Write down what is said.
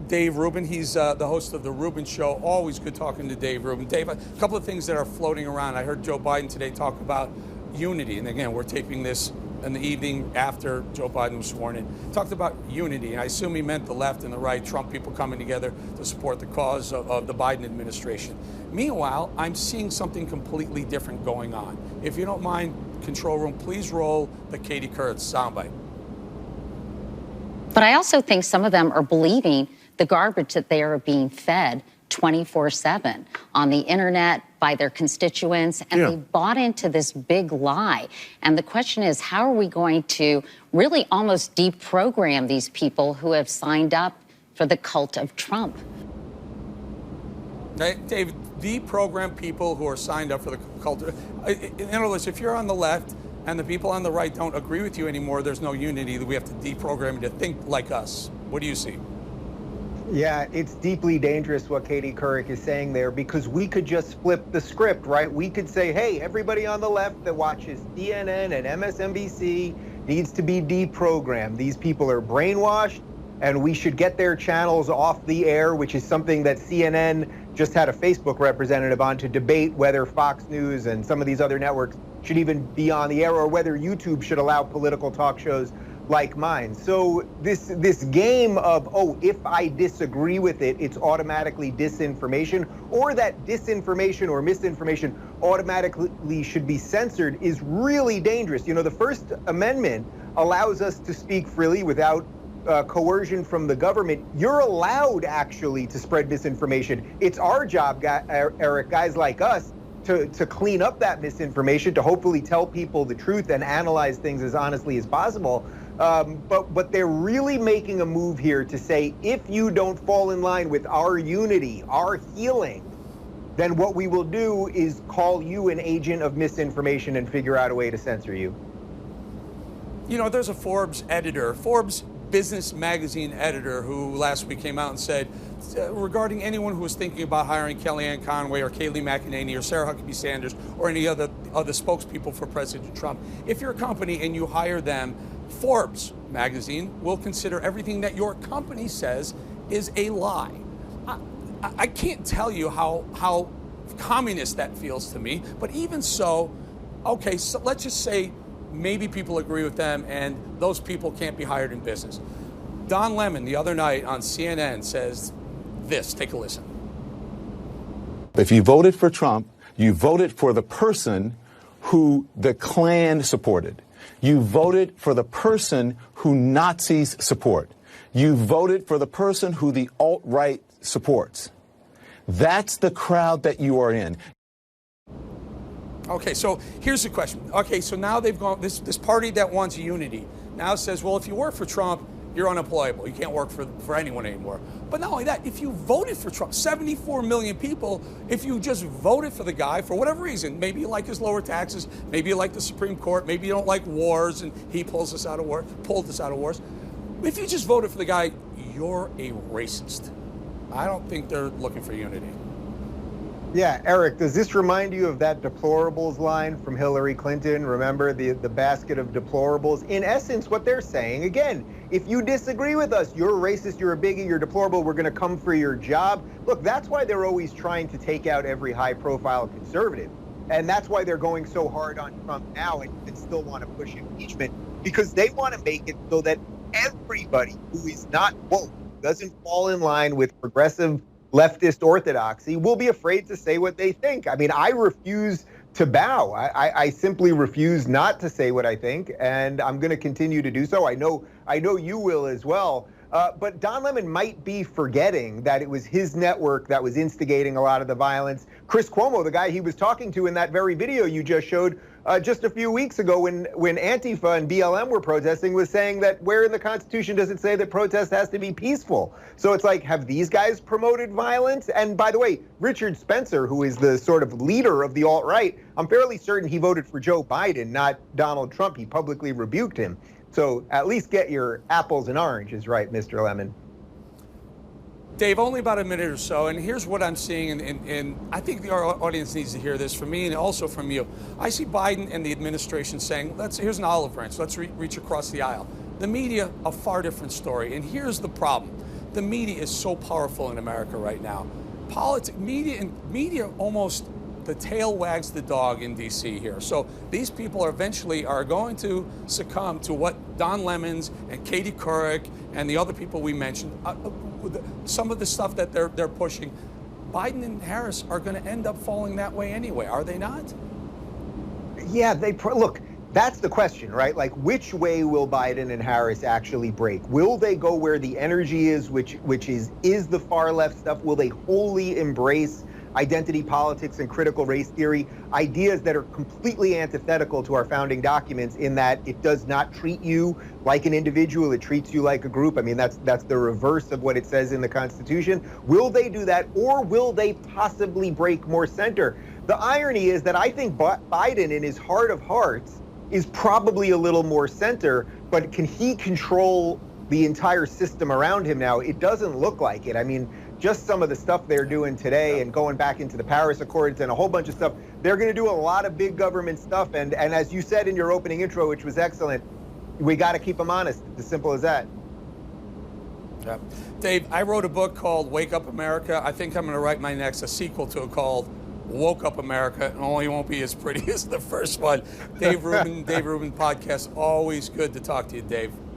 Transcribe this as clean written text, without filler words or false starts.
Dave Rubin. He's the host of the Rubin Show. Always good talking to Dave Rubin. Dave, a couple of things that are floating around. I heard Joe Biden today talk about unity. And again, we're taping this in the evening after Joe Biden was sworn in. Talked about unity. And I assume he meant the left and the right, Trump people coming together to support the cause of the Biden administration. Meanwhile, I'm seeing something completely different going on. If you don't mind, control room, please roll the Katie Curouric soundbite. But I also think some of them are believing the garbage that they are being fed 24/7 on the internet by their constituents, and they bought into this big lie. And the question is, how are we going to really almost deprogram these people who have signed up for the cult of Trump? Dave, deprogram people who are signed up for the cult. In other words, if you're on the left and the people on the right don't agree with you anymore, there's no unity. We have to deprogram you to think like us. What do you see? Yeah, it's deeply dangerous what Katie Curouric is saying there, because we could just flip the script, right? We could say, hey, everybody on the left that watches CNN and MSNBC needs to be deprogrammed. These people are brainwashed, and we should get their channels off the air, which is something that CNN just had a Facebook representative on to debate whether Fox News and some of these other networks should even be on the air, or whether YouTube should allow political talk shows like mine. So this game of, oh, if I disagree with it, it's automatically disinformation, or that disinformation or misinformation automatically should be censored, is really dangerous. You know, the First Amendment allows us to speak freely without coercion from the government. You're allowed actually to spread misinformation. It's our job, Eric, guys like us, to clean up that misinformation, to hopefully tell people the truth and analyze things as honestly as possible. But they're really making a move here to say, if you don't fall in line with our unity, our healing, then what we will do is call you an agent of misinformation and figure out a way to censor you. You know, there's a Forbes business magazine editor who last week came out and said, regarding anyone who was thinking about hiring Kellyanne Conway or Kayleigh McEnany or Sarah Huckabee Sanders or any other spokespeople for President Trump, if you're a company and you hire them, Forbes magazine will consider everything that your company says is a lie. I can't tell you how communist that feels to me, but even so, okay, so let's just say maybe people agree with them and those people can't be hired in business. Don Lemon the other night on CNN says this, take a listen. If you voted for Trump, you voted for the person who the Klan supported. You voted for the person who Nazis support. You voted for the person who the alt-right supports. That's the crowd that you are in. Okay, so here's the question. Okay, so now they've gone, this party that wants unity now says, well, if you work for Trump, you're unemployable. You can't work for anyone anymore. But not only that, if you voted for Trump, 74 million people, if you just voted for the guy for whatever reason, maybe you like his lower taxes, maybe you like the Supreme Court, maybe you don't like wars and he pulled us out of wars. If you just voted for the guy, you're a racist. I don't think they're looking for unity. Yeah, Eric, does this remind you of that deplorables line from Hillary Clinton? Remember the basket of deplorables? In essence, what they're saying, again, if you disagree with us, you're a racist, you're a bigot, you're deplorable, we're going to come for your job. Look, that's why they're always trying to take out every high-profile conservative. And that's why they're going so hard on Trump now and still want to push impeachment, because they want to make it so that everybody who is not woke, doesn't fall in line with progressive leftist orthodoxy, will be afraid to say what they think. I mean, I refuse to bow. I simply refuse not to say what I think, and I'm going to continue to do so. I know you will as well. But Don Lemon might be forgetting that it was his network that was instigating a lot of the violence. Chris Cuomo, the guy he was talking to in that very video you just showed just a few weeks ago when Antifa and BLM were protesting, was saying that where in the Constitution does it say that protest has to be peaceful? So it's like, have these guys promoted violence? And by the way, Richard Spencer, who is the sort of leader of the alt-right, I'm fairly certain he voted for Joe Biden, not Donald Trump. He publicly rebuked him. So at least get your apples and oranges right, Mr. Lemon. Dave, only about a minute or so, and here's what I'm seeing, and I think our audience needs to hear this from me and also from you. I see Biden and the administration saying, here's an olive branch, let's reach across the aisle. The media, a far different story, and here's the problem. the media is so powerful in America right now. Media almost, the tail wags the dog in D.C. here. So these people eventually are going to succumb to what Don Lemons and Katie Curouric and the other people we mentioned, some of the stuff that they're pushing. Biden and Harris are going to end up falling that way anyway, are they not? Yeah, look, that's the question, right? Like, which way will Biden and Harris actually break? Will they go where the energy is, which is the far left stuff? Will they wholly embrace identity politics and critical race theory, ideas that are completely antithetical to our founding documents in that it does not treat you like an individual, it treats you like a group? I mean, that's the reverse of what it says in the Constitution. Will they do that, or will they possibly break more center? The irony is that I think Biden, in his heart of hearts, is probably a little more center, but can he control the entire system around him now? It doesn't look like it. I mean, just some of the stuff they're doing today and going back into the Paris Accords and a whole bunch of stuff, they're going to do a lot of big government stuff. And as you said in your opening intro, which was excellent, we got to keep them honest. As simple as that. Yeah. Dave, I wrote a book called Wake Up America. I think I'm going to write a sequel to it called Woke Up America, and only won't be as pretty as the first one. Dave Rubin Podcast. Always good to talk to you, Dave.